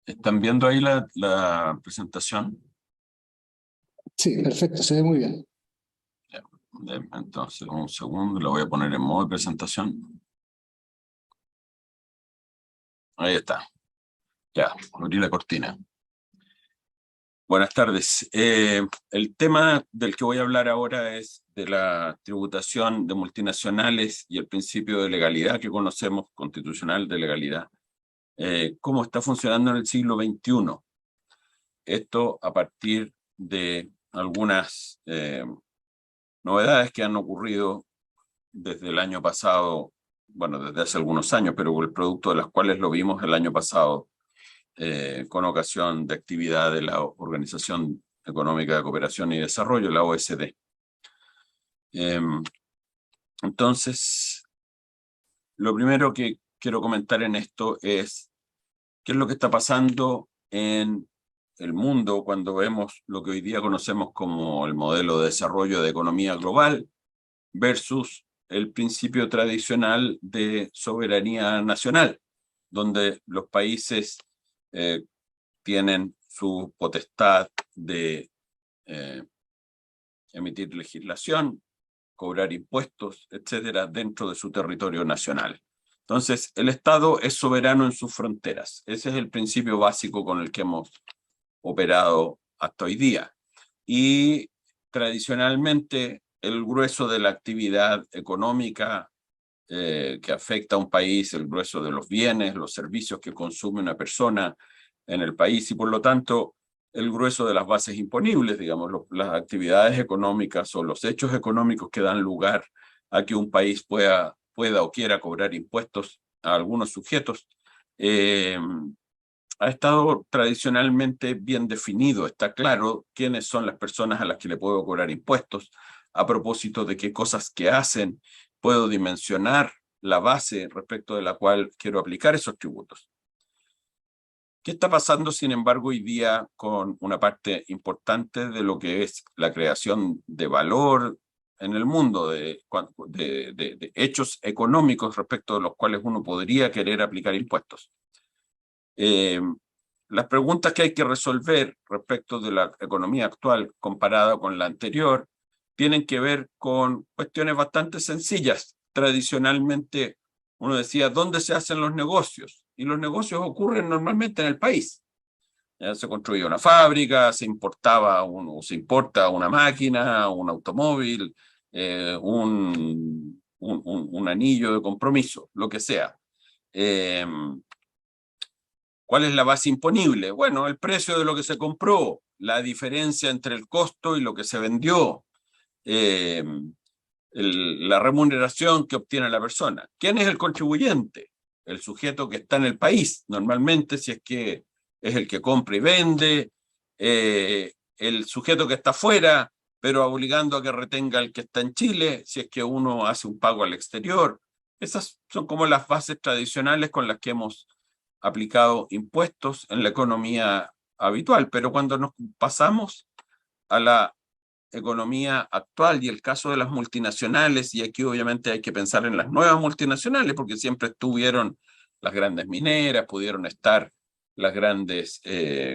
¿Están viendo ahí la presentación? Sí, perfecto, se ve muy bien. Ya, entonces, un segundo, la voy a poner en modo de presentación. Ahí está. Ya, abrí la cortina. Buenas tardes. El tema del que voy a hablar ahora es de la tributación de multinacionales y el principio de legalidad que conocemos, constitucional de legalidad. ¿Cómo está funcionando en el siglo XXI? Esto a partir de algunas novedades que han ocurrido desde el año pasado, bueno, desde hace algunos años, pero el producto de las cuales lo vimos el año pasado con ocasión de actividad de la Organización Económica de Cooperación y Desarrollo, la OSD. Entonces, lo primero que quiero comentar en esto es qué es lo que está pasando en el mundo cuando vemos lo que hoy día conocemos como el modelo de desarrollo de economía global versus el principio tradicional de soberanía nacional, donde los países tienen su potestad de emitir legislación, cobrar impuestos, etcétera, dentro de su territorio nacional. Entonces, el Estado es soberano en sus fronteras. Ese es el principio básico con el que hemos operado hasta hoy día. Y tradicionalmente, el grueso de la actividad económica que afecta a un país, el grueso de los bienes, los servicios que consume una persona en el país y por lo tanto el grueso de las bases imponibles, digamos, las actividades económicas o los hechos económicos que dan lugar a que un país pueda o quiera cobrar impuestos a algunos sujetos, ha estado tradicionalmente bien definido. Está claro quiénes son las personas a las que le puedo cobrar impuestos, a propósito de qué cosas que hacen, puedo dimensionar la base respecto de la cual quiero aplicar esos tributos. ¿Qué está pasando, sin embargo, hoy día con una parte importante de lo que es la creación de valor en el mundo, de hechos económicos respecto de los cuales uno podría querer aplicar impuestos? Las preguntas que hay que resolver respecto de la economía actual comparada con la anterior tienen que ver con cuestiones bastante sencillas. Tradicionalmente uno decía, ¿dónde se hacen los negocios? Y los negocios ocurren normalmente en el país. Ya se construía una fábrica, se importaba o se importa una máquina, un automóvil, un anillo de compromiso, lo que sea. ¿Cuál es la base imponible? Bueno, el precio de lo que se compró, la diferencia entre el costo y lo que se vendió, la remuneración que obtiene la persona. ¿Quién es el contribuyente? El sujeto que está en el país, normalmente, si es que es el que compra y vende, el sujeto que está fuera, pero obligando a que retenga el que está en Chile, si es que uno hace un pago al exterior. Esas son como las bases tradicionales con las que hemos aplicado impuestos en la economía habitual, pero cuando nos pasamos a la economía actual y el caso de las multinacionales, y aquí obviamente hay que pensar en las nuevas multinacionales, porque siempre estuvieron las grandes mineras, pudieron estar las grandes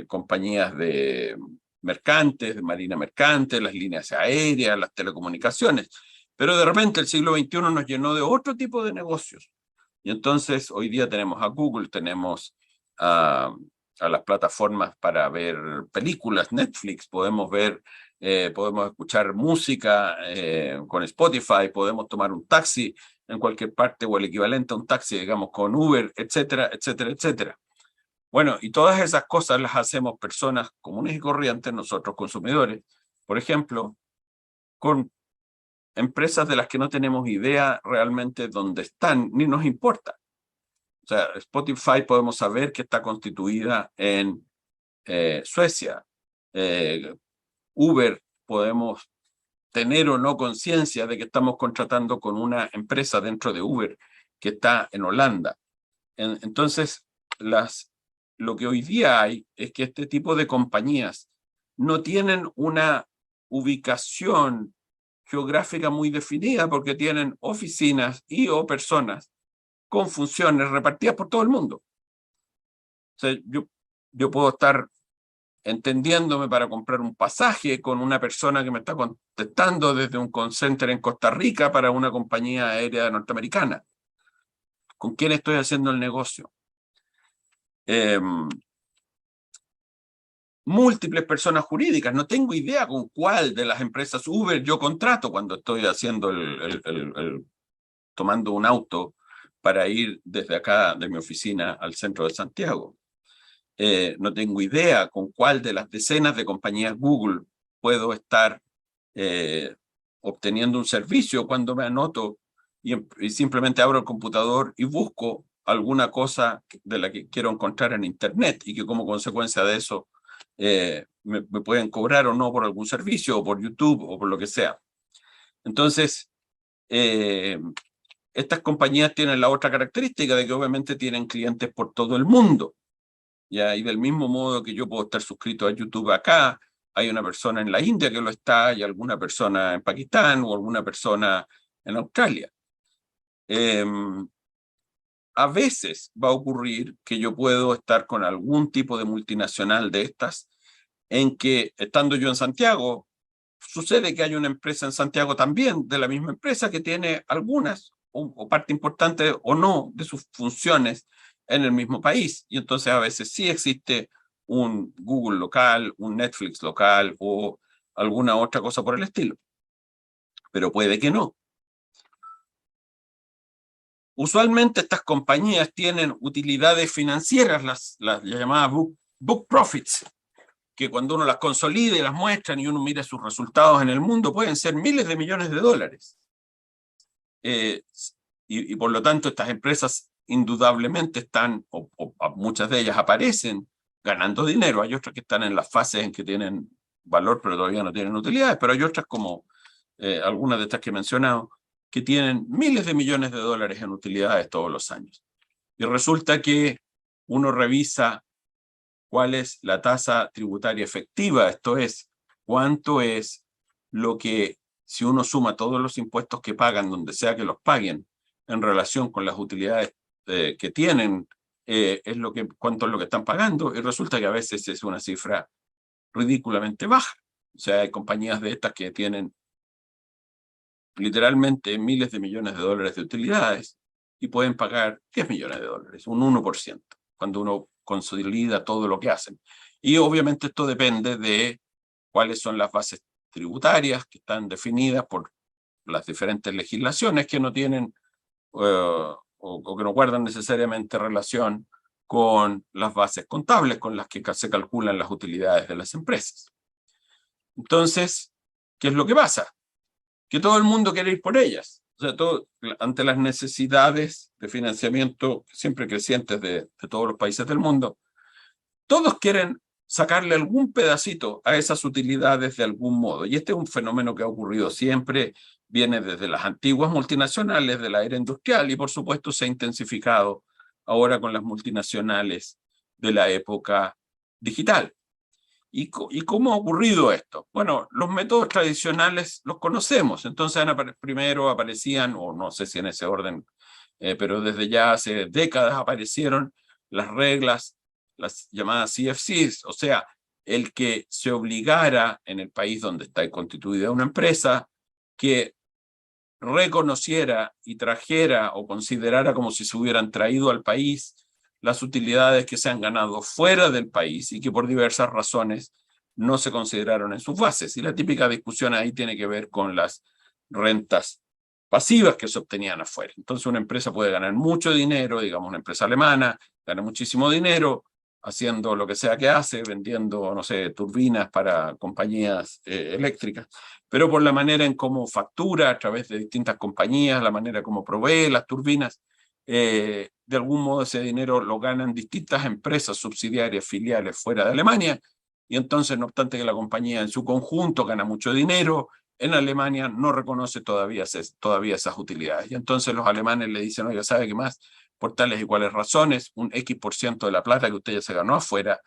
compañías de mercantes, de marina mercante, las líneas aéreas, las telecomunicaciones, pero de repente el siglo XXI nos llenó de otro tipo de negocios. Y entonces hoy día tenemos a Google, tenemos a las plataformas para ver películas, Netflix, podemos escuchar música con Spotify, podemos tomar un taxi en cualquier parte o el equivalente a un taxi, digamos, con Uber, etcétera, etcétera, etcétera. Bueno, y todas esas cosas las hacemos personas comunes y corrientes, nosotros consumidores, por ejemplo, con empresas de las que no tenemos idea realmente dónde están, ni nos importa. O sea, Spotify podemos saber que está constituida en Suecia. Uber podemos tener o no conciencia de que estamos contratando con una empresa dentro de Uber que está en Holanda. Entonces, lo que hoy día hay es que este tipo de compañías no tienen una ubicación geográfica muy definida porque tienen oficinas y o personas con funciones repartidas por todo el mundo. O sea, yo yo puedo estar entendiéndome para comprar un pasaje con una persona que me está contestando desde un call center en Costa Rica para una compañía aérea norteamericana. ¿Con quién estoy haciendo el negocio? Múltiples personas jurídicas. No tengo idea con cuál de las empresas Uber yo contrato cuando estoy haciendo tomando un auto para ir desde acá, de mi oficina, al centro de Santiago. No tengo idea con cuál de las decenas de compañías Google puedo estar obteniendo un servicio cuando me anoto y simplemente abro el computador y busco alguna cosa de la que quiero encontrar en Internet y que como consecuencia de eso me pueden cobrar o no por algún servicio o por YouTube o por lo que sea. Entonces, estas compañías tienen la otra característica de que obviamente tienen clientes por todo el mundo. ¿Ya? Y del mismo modo que yo puedo estar suscrito a YouTube acá, hay una persona en la India que lo está, y alguna persona en Pakistán o alguna persona en Australia. A veces va a ocurrir que yo puedo estar con algún tipo de multinacional de estas, en que estando yo en Santiago, sucede que hay una empresa en Santiago también, de la misma empresa, que tiene algunas o parte importante o no de sus funciones en el mismo país. Y entonces a veces sí existe un Google local, un Netflix local o alguna otra cosa por el estilo. Pero puede que no. Usualmente estas compañías tienen utilidades financieras, las llamadas book profits, que cuando uno las consolida y las muestran y uno mira sus resultados en el mundo, pueden ser miles de millones de dólares. Y por lo tanto estas empresas indudablemente están, o muchas de ellas aparecen ganando dinero. Hay otras que están en las fases en que tienen valor pero todavía no tienen utilidades, pero hay otras como algunas de estas que he mencionado que tienen miles de millones de dólares en utilidades todos los años. Y resulta que uno revisa cuál es la tasa tributaria efectiva, esto es, cuánto es lo que, si uno suma todos los impuestos que pagan, donde sea que los paguen, en relación con las utilidades que tienen, cuánto es lo que están pagando, y resulta que a veces es una cifra ridículamente baja. O sea, hay compañías de estas que tienen literalmente miles de millones de dólares de utilidades y pueden pagar 10 millones de dólares, un 1%, cuando uno consolida todo lo que hacen. Y obviamente esto depende de cuáles son las bases tributarias que están definidas por las diferentes legislaciones que no tienen o que no guardan necesariamente relación con las bases contables con las que se calculan las utilidades de las empresas. Entonces, ¿qué es lo que pasa? Que todo el mundo quiere ir por ellas. O sea, ante las necesidades de financiamiento siempre crecientes de todos los países del mundo, todos quieren sacarle algún pedacito a esas utilidades de algún modo. Y este es un fenómeno que ha ocurrido siempre, viene desde las antiguas multinacionales de la era industrial y por supuesto se ha intensificado ahora con las multinacionales de la época digital. ¿Y cómo ha ocurrido esto? Bueno, los métodos tradicionales los conocemos, entonces primero aparecían, o no sé si en ese orden, pero desde ya hace décadas aparecieron las reglas, las llamadas CFCs, o sea, el que se obligara en el país donde está constituida una empresa que reconociera y trajera o considerara como si se hubieran traído al país las utilidades que se han ganado fuera del país y que por diversas razones no se consideraron en sus bases. Y la típica discusión ahí tiene que ver con las rentas pasivas que se obtenían afuera. Entonces una empresa puede ganar mucho dinero, digamos una empresa alemana, gana muchísimo dinero haciendo lo que sea que hace, vendiendo, no sé, turbinas para compañías eléctricas, pero por la manera en cómo factura a través de distintas compañías, la manera como provee las turbinas, de algún modo ese dinero lo ganan distintas empresas subsidiarias, filiales fuera de Alemania, y entonces, no obstante que la compañía en su conjunto gana mucho dinero, en Alemania no reconoce todavía esas utilidades. Y entonces los alemanes le dicen, oiga, ¿sabe qué más? Por tales y cuales razones, un X% de la plata que usted ya se ganó afuera,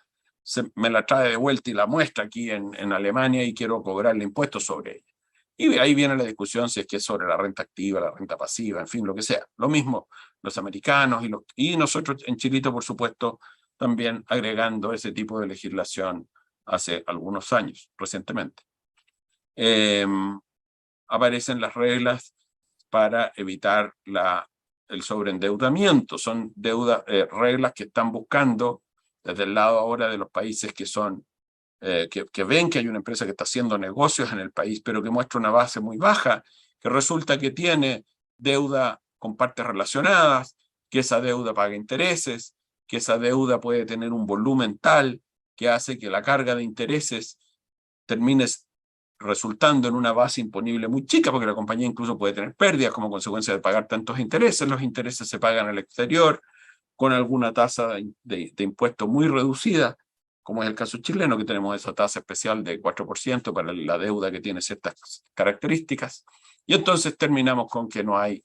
me la trae de vuelta y la muestra aquí en Alemania y quiero cobrarle impuestos sobre ella. Y ahí viene la discusión si es que es sobre la renta activa, la renta pasiva, en fin, lo que sea. Lo mismo los americanos y nosotros en Chilito, por supuesto, también agregando ese tipo de legislación hace algunos años, recientemente. Aparecen las reglas para evitar el sobreendeudamiento. Son reglas que están buscando desde el lado ahora de los países que son que ven que hay una empresa que está haciendo negocios en el país, pero que muestra una base muy baja, que resulta que tiene deuda con partes relacionadas, que esa deuda paga intereses, que esa deuda puede tener un volumen tal que hace que la carga de intereses termine resultando en una base imponible muy chica, porque la compañía incluso puede tener pérdidas como consecuencia de pagar tantos intereses. Los intereses se pagan al exterior con alguna tasa de impuesto muy reducida, como es el caso chileno, que tenemos esa tasa especial de 4% para la deuda que tiene ciertas características. Y entonces terminamos con que no hay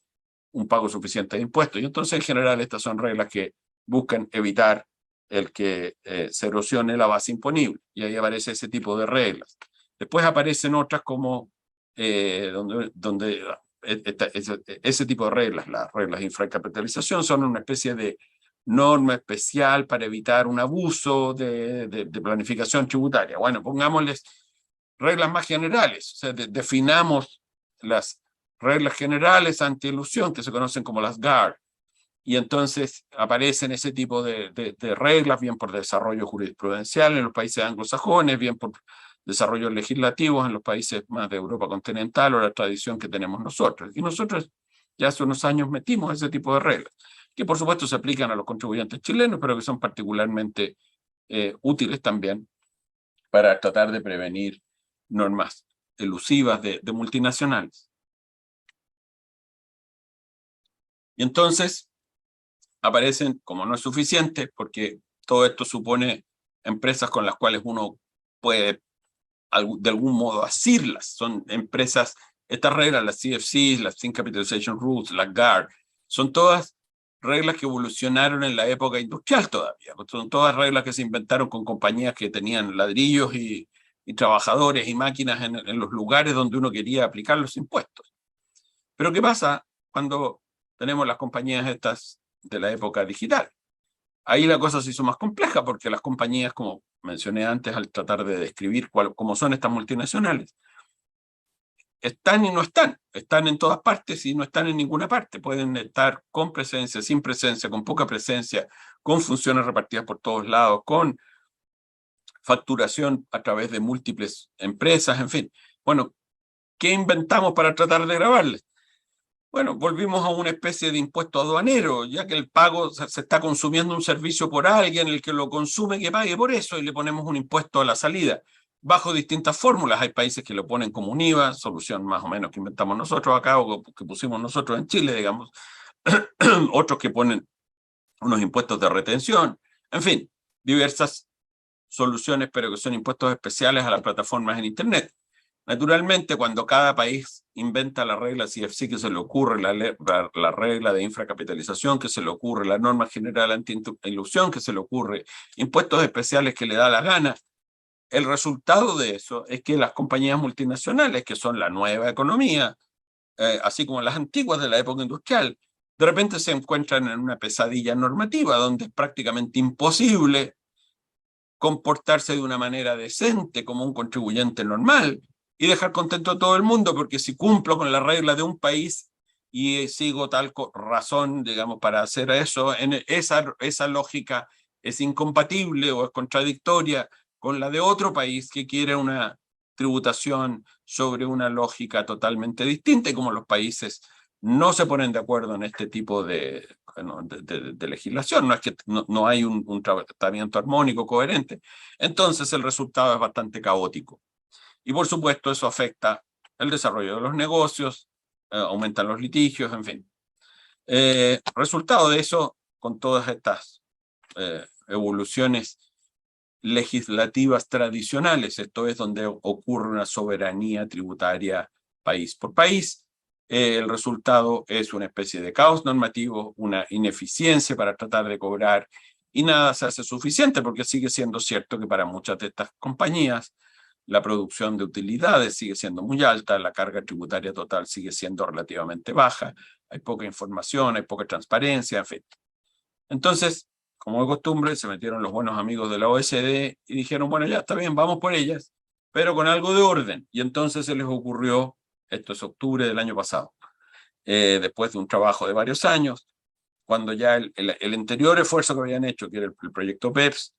un pago suficiente de impuestos. Y entonces, en general, estas son reglas que buscan evitar el que se erosione la base imponible. Y ahí aparece ese tipo de reglas. Después aparecen otras como donde ese tipo de reglas, las reglas de infracapitalización, son una especie de norma especial para evitar un abuso de planificación tributaria. Bueno, pongámosles reglas más generales, o sea, definamos las reglas generales anti-elusión, que se conocen como las GAR, y entonces aparecen ese tipo de reglas, bien por desarrollo jurisprudencial en los países anglosajones, bien por desarrollos legislativos en los países más de Europa continental o la tradición que tenemos nosotros. Y nosotros ya hace unos años metimos ese tipo de reglas, que por supuesto se aplican a los contribuyentes chilenos, pero que son particularmente útiles también para tratar de prevenir normas elusivas de multinacionales. Y entonces aparecen, como no es suficiente, porque todo esto supone empresas con las cuales uno puede de algún modo asirlas. Son empresas, estas reglas, las CFCs, las Thin Capitalization Rules, las GAR, son todas reglas que evolucionaron en la época industrial todavía. Son todas reglas que se inventaron con compañías que tenían ladrillos y trabajadores y máquinas en los lugares donde uno quería aplicar los impuestos. Pero ¿qué pasa cuando tenemos las compañías estas de la época digital? Ahí la cosa se hizo más compleja porque las compañías, como mencioné antes al tratar de describir cómo son estas multinacionales, están y no están. Están en todas partes y no están en ninguna parte. Pueden estar con presencia, sin presencia, con poca presencia, con funciones repartidas por todos lados, con facturación a través de múltiples empresas, en fin. Bueno, ¿qué inventamos para tratar de grabarles? Bueno, volvimos a una especie de impuesto aduanero, ya que el pago se está consumiendo un servicio por alguien, el que lo consume que pague por eso, y le ponemos un impuesto a la salida, bajo distintas fórmulas. Hay países que lo ponen como un IVA, solución más o menos que inventamos nosotros acá o que pusimos nosotros en Chile, digamos. Otros que ponen unos impuestos de retención, en fin, diversas soluciones, pero que son impuestos especiales a las plataformas en Internet. Naturalmente, cuando cada país inventa la regla CFC que se le ocurre, la regla de infracapitalización que se le ocurre, la norma general anti-ilusión que se le ocurre, impuestos especiales que le da la gana, el resultado de eso es que las compañías multinacionales, que son la nueva economía, así como las antiguas de la época industrial, de repente se encuentran en una pesadilla normativa donde es prácticamente imposible comportarse de una manera decente como un contribuyente normal y dejar contento a todo el mundo, porque si cumplo con la regla de un país y sigo tal razón, digamos, para hacer eso, esa lógica es incompatible o es contradictoria con la de otro país que quiere una tributación sobre una lógica totalmente distinta, y como los países no se ponen de acuerdo en este tipo de legislación, no es que no hay un tratamiento armónico coherente, entonces el resultado es bastante caótico. Y por supuesto eso afecta el desarrollo de los negocios, aumentan los litigios, en fin. Resultado de eso, con todas estas evoluciones legislativas tradicionales, esto es donde ocurre una soberanía tributaria país por país, el resultado es una especie de caos normativo, una ineficiencia para tratar de cobrar, y nada se hace suficiente, porque sigue siendo cierto que para muchas de estas compañías la producción de utilidades sigue siendo muy alta, la carga tributaria total sigue siendo relativamente baja, hay poca información, hay poca transparencia, en fin. Entonces, como de costumbre, se metieron los buenos amigos de la OECD y dijeron, bueno, ya está bien, vamos por ellas, pero con algo de orden. Y entonces se les ocurrió, esto es octubre del año pasado, después de un trabajo de varios años, cuando ya el anterior esfuerzo que habían hecho, que era el proyecto PEPS,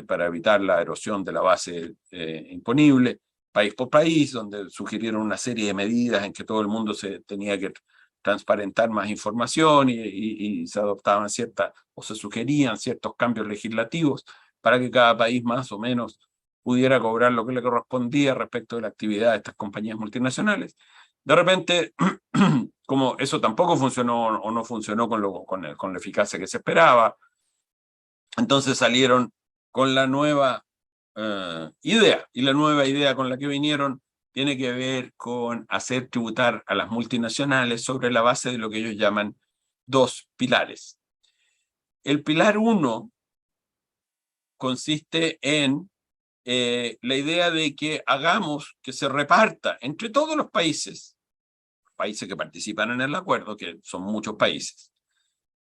para evitar la erosión de la base imponible, país por país, donde sugirieron una serie de medidas en que todo el mundo se tenía que transparentar más información y se adoptaban ciertas, o se sugerían ciertos cambios legislativos para que cada país más o menos pudiera cobrar lo que le correspondía respecto de la actividad de estas compañías multinacionales. De repente, como eso tampoco funcionó o no funcionó con la eficacia que se esperaba, entonces salieron con la nueva idea. Y la nueva idea con la que vinieron tiene que ver con hacer tributar a las multinacionales sobre la base de lo que ellos llaman dos pilares. El pilar 1 consiste en la idea de que hagamos que se reparta entre todos los países que participan en el acuerdo, que son muchos países,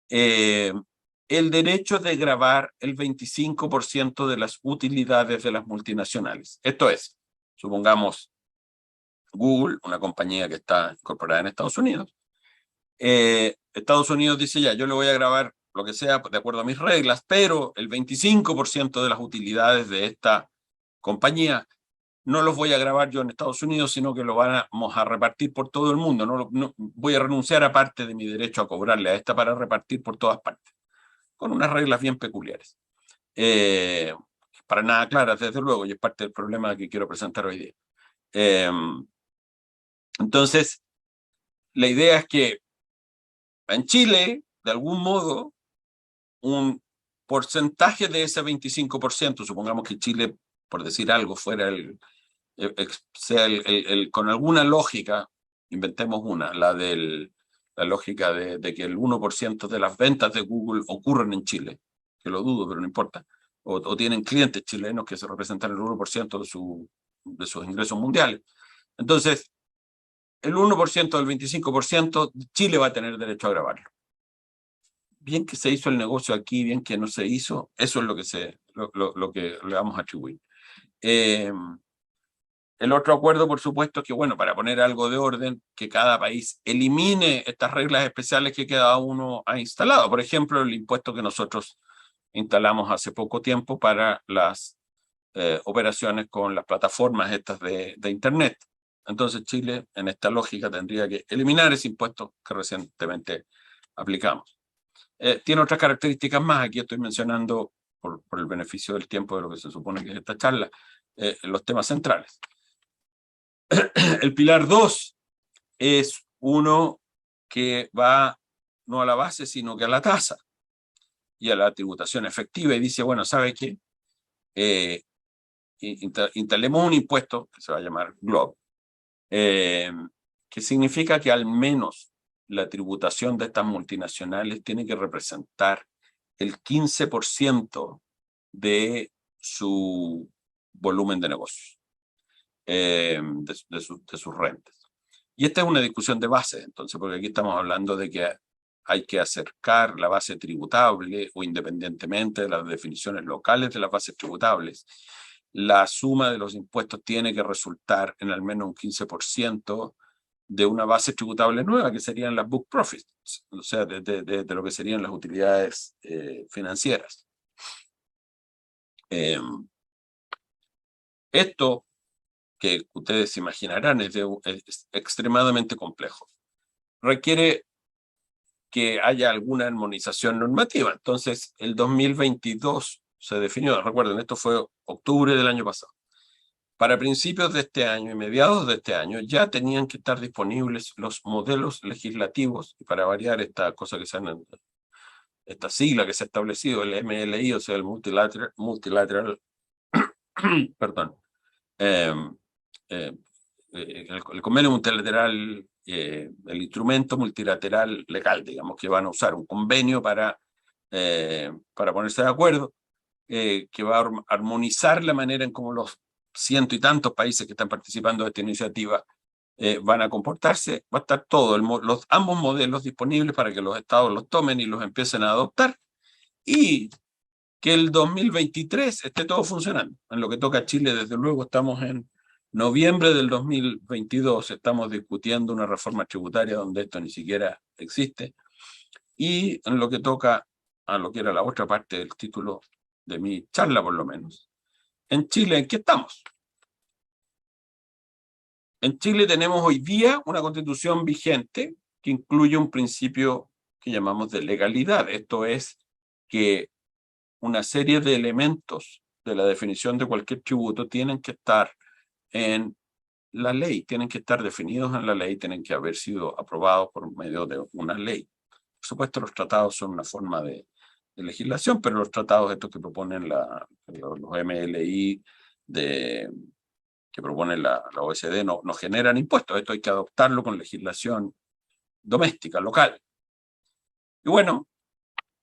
el derecho de gravar el 25% de las utilidades de las multinacionales. Esto es, supongamos Google, una compañía que está incorporada en Estados Unidos. Estados Unidos dice ya, yo le voy a grabar lo que sea de acuerdo a mis reglas, pero el 25% de las utilidades de esta compañía no los voy a grabar yo en Estados Unidos, sino que lo vamos a repartir por todo el mundo. No voy a renunciar a parte de mi derecho a cobrarle a esta para repartir por todas partes, con unas reglas bien peculiares. Para nada claras, desde luego, y es parte del problema que quiero presentar hoy día. Entonces, la idea es que en Chile, de algún modo, un porcentaje de ese 25%, supongamos que Chile, por decir algo, fuera con alguna lógica, inventemos una, la lógica de que el 1% de las ventas de Google ocurren en Chile, que lo dudo, pero no importa, o tienen clientes chilenos que se representan el 1% de sus ingresos mundiales. Entonces, el 1% del 25%, Chile va a tener derecho a grabarlo. Bien que se hizo el negocio aquí, bien que no se hizo, eso es lo que le vamos a atribuir. El otro acuerdo, por supuesto, es que, bueno, para poner algo de orden, que cada país elimine estas reglas especiales que cada uno ha instalado. Por ejemplo, el impuesto que nosotros instalamos hace poco tiempo para las operaciones con las plataformas estas de Internet. Entonces Chile, en esta lógica, tendría que eliminar ese impuesto que recientemente aplicamos. Tiene otras características más. Aquí estoy mencionando, por el beneficio del tiempo de lo que se supone que es esta charla, los temas centrales. El pilar 2 es uno que va no a la base, sino que a la tasa y a la tributación efectiva, y dice, bueno, ¿sabe qué? Instalemos un impuesto que se va a llamar GloBE, que significa que al menos la tributación de estas multinacionales tiene que representar el 15% de su volumen de negocios, de sus rentas. Y esta es una discusión de base, entonces, porque aquí estamos hablando de que hay que acercar la base tributable, o independientemente de las definiciones locales de las bases tributables, la suma de los impuestos tiene que resultar en al menos un 15% de una base tributable nueva, que serían las book profits, o sea, de lo que serían las utilidades financieras. Esto, que ustedes se imaginarán, es extremadamente complejo. Requiere que haya alguna armonización normativa. Entonces, el 2022 se definió, recuerden, esto fue octubre del año pasado. Para principios de este año y mediados de este año ya tenían que estar disponibles los modelos legislativos, y para variar esta cosa que esta sigla que se ha establecido, el MLI, o sea, el Multilateral perdón, el convenio multilateral, el instrumento multilateral legal, digamos, que van a usar un convenio para ponerse de acuerdo, que va a armonizar la manera en cómo los ciento y tantos países que están participando de esta iniciativa van a comportarse. Va a estar todo, ambos modelos disponibles para que los estados los tomen y los empiecen a adoptar. y que el 2023 esté todo funcionando. En lo que toca a Chile, desde luego, estamos en noviembre del 2022, estamos discutiendo una reforma tributaria donde esto ni siquiera existe. Y en lo que toca a lo que era la otra parte del título de mi charla, por lo menos, en Chile, ¿en qué estamos? En Chile tenemos hoy día una constitución vigente que incluye un principio que llamamos de legalidad. Esto es que una serie de elementos de la definición de cualquier tributo tienen que estar en la ley, tienen que estar definidos en la ley, tienen que haber sido aprobados por medio de una ley. Por supuesto, los tratados son una forma de legislación, pero los tratados estos que proponen los MLI que propone la OECD no generan impuestos. Esto hay que adoptarlo con legislación doméstica, local. Y bueno,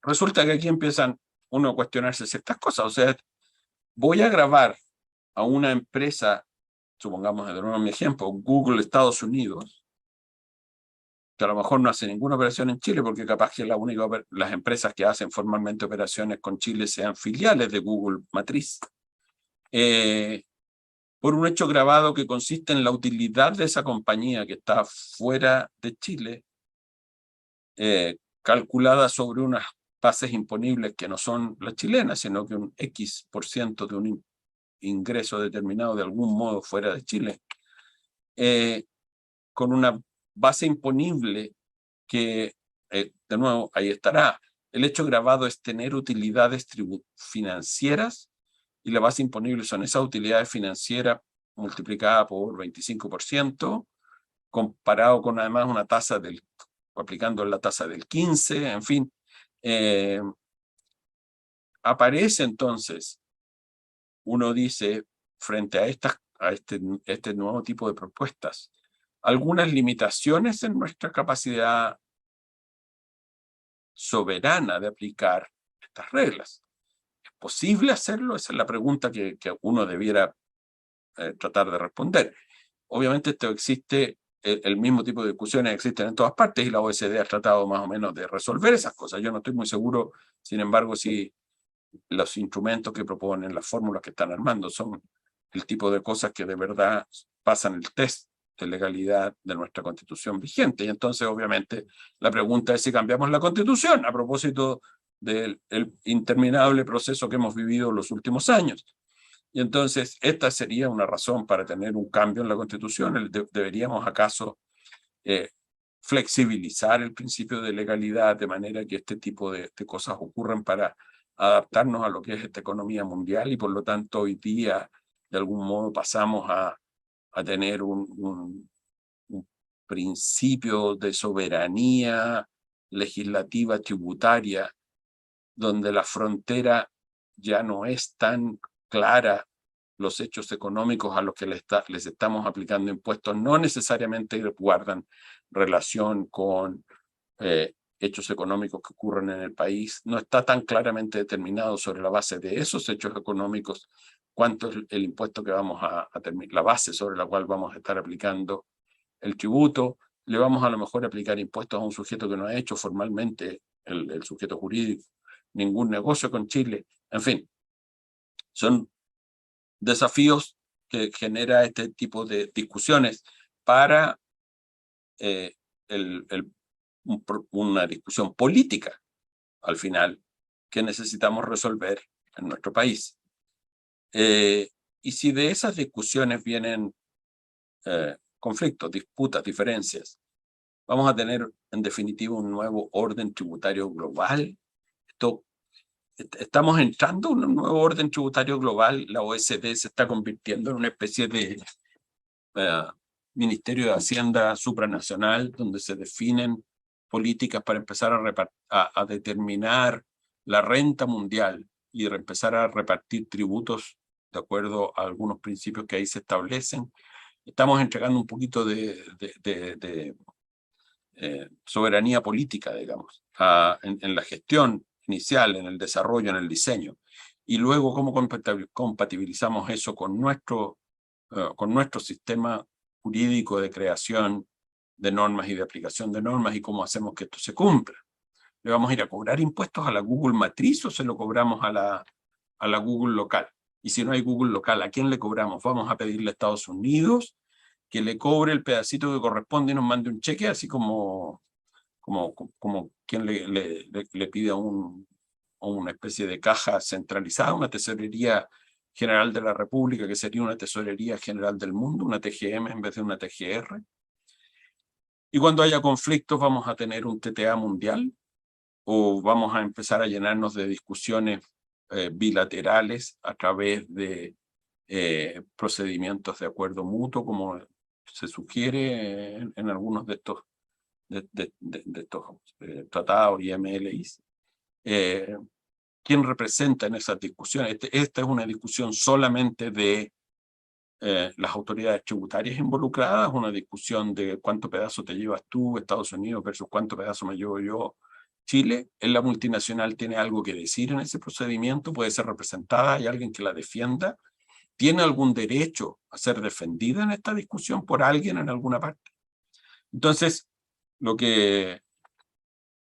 resulta que aquí empiezan uno a cuestionarse ciertas cosas. O sea, voy a grabar a una empresa, supongamos de nuevo mi ejemplo, Google Estados Unidos, que a lo mejor no hace ninguna operación en Chile, porque capaz que las empresas que hacen formalmente operaciones con Chile sean filiales de Google Matriz. Por un hecho grabado que consiste en la utilidad de esa compañía que está fuera de Chile, calculada sobre unas bases imponibles que no son las chilenas, sino que un X% de un ingreso determinado de algún modo fuera de Chile, con una base imponible que, de nuevo, ahí estará. El hecho grabado es tener utilidades financieras y la base imponible son esas utilidades financieras multiplicada por 25%, comparado con además una tasa aplicando la tasa del 15%, en fin. Aparece entonces, uno dice, frente a este nuevo tipo de propuestas, algunas limitaciones en nuestra capacidad soberana de aplicar estas reglas. ¿Es posible hacerlo? Esa es la pregunta que uno debiera tratar de responder. Obviamente esto existe, el mismo tipo de discusiones existen en todas partes y la OECD ha tratado más o menos de resolver esas cosas. Yo no estoy muy seguro, sin embargo, si los instrumentos que proponen, las fórmulas que están armando son el tipo de cosas que de verdad pasan el test de legalidad de nuestra constitución vigente. Y entonces, obviamente, la pregunta es si cambiamos la constitución a propósito del interminable proceso que hemos vivido los últimos años. Y entonces, esta sería una razón para tener un cambio en la Constitución. ¿Deberíamos acaso flexibilizar el principio de legalidad de manera que este tipo de cosas ocurran para adaptarnos a lo que es esta economía mundial y por lo tanto hoy día de algún modo pasamos a tener un principio de soberanía legislativa tributaria donde la frontera ya no es tan clara, los hechos económicos a los que les estamos aplicando impuestos no necesariamente guardan relación con hechos económicos que ocurren en el país. No está tan claramente determinado sobre la base de esos hechos económicos cuánto es el impuesto que vamos a terminar, la base sobre la cual vamos a estar aplicando el tributo. Le vamos a lo mejor a aplicar impuestos a un sujeto que no ha hecho formalmente, el sujeto jurídico, ningún negocio con Chile. En fin, son desafíos que genera este tipo de discusiones para una discusión política, al final, que necesitamos resolver en nuestro país. Y si de esas discusiones vienen conflictos, disputas, diferencias, vamos a tener, en definitiva, un nuevo orden tributario global. Estamos entrando en un nuevo orden tributario global. La OECD se está convirtiendo en una especie de Ministerio de Hacienda supranacional, donde se definen políticas para empezar a determinar la renta mundial y empezar a repartir tributos de acuerdo a algunos principios que ahí se establecen. Estamos entregando un poquito de soberanía política, digamos, en la gestión inicial, en el desarrollo, en el diseño. Y luego cómo compatibilizamos eso con nuestro sistema jurídico de creación de normas y de aplicación de normas y cómo hacemos que esto se cumpla. ¿Le vamos a ir a cobrar impuestos a la Google matriz o se lo cobramos a la Google local? Y si no hay Google local, ¿a quién le cobramos? ¿Vamos a pedirle a Estados Unidos que le cobre el pedacito que corresponde y nos mande un cheque, así como quien le pide a una especie de caja centralizada, una tesorería general de la República, que sería una tesorería general del mundo, una TGM en vez de una TGR? Y cuando haya conflictos, ¿vamos a tener un TTA mundial? ¿O vamos a empezar a llenarnos de discusiones bilaterales a través de procedimientos de acuerdo mutuo, como se sugiere en algunos de estos tratados y MLIs? ¿Quién representa en esas discusiones? Esta es una discusión solamente de las autoridades tributarias involucradas, una discusión de cuánto pedazo te llevas tú, Estados Unidos, versus cuánto pedazo me llevo yo, Chile. ¿La multinacional tiene algo que decir en ese procedimiento? ¿Puede ser representada? ¿Hay alguien que la defienda? ¿Tiene algún derecho a ser defendida en esta discusión por alguien en alguna parte? Entonces, lo que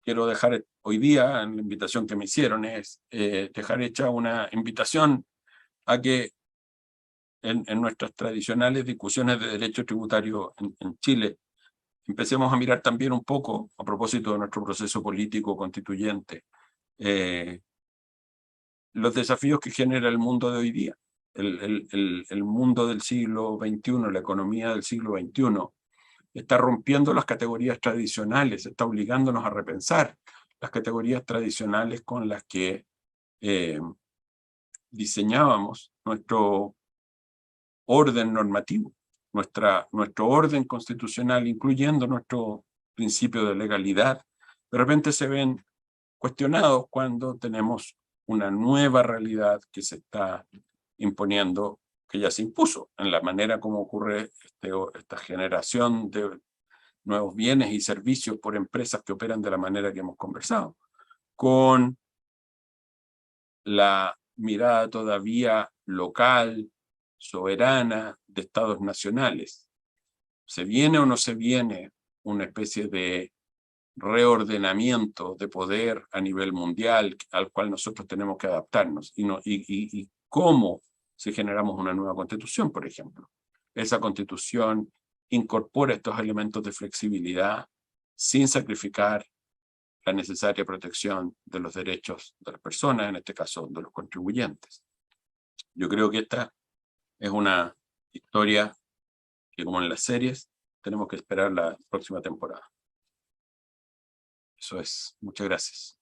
quiero dejar hoy día en la invitación que me hicieron es dejar hecha una invitación a que en nuestras tradicionales discusiones de derecho tributario en Chile empecemos a mirar también un poco, a propósito de nuestro proceso político constituyente, los desafíos que genera el mundo de hoy día. El mundo del siglo XXI, la economía del siglo XXI, está rompiendo las categorías tradicionales, está obligándonos a repensar las categorías tradicionales con las que diseñábamos nuestro orden normativo, nuestro orden constitucional, incluyendo nuestro principio de legalidad. De repente se ven cuestionados cuando tenemos una nueva realidad que se está imponiendo, que ya se impuso en la manera como ocurre esta generación de nuevos bienes y servicios por empresas que operan de la manera que hemos conversado, con la mirada todavía local, soberana de estados nacionales. ¿Se viene o no se viene una especie de reordenamiento de poder a nivel mundial al cual nosotros tenemos que adaptarnos? Y cómo si generamos una nueva constitución, por ejemplo. Esa constitución incorpora estos elementos de flexibilidad sin sacrificar la necesaria protección de los derechos de las personas, en este caso de los contribuyentes. Yo creo que esta es una historia que, como en las series, tenemos que esperar la próxima temporada. Eso es. Muchas gracias.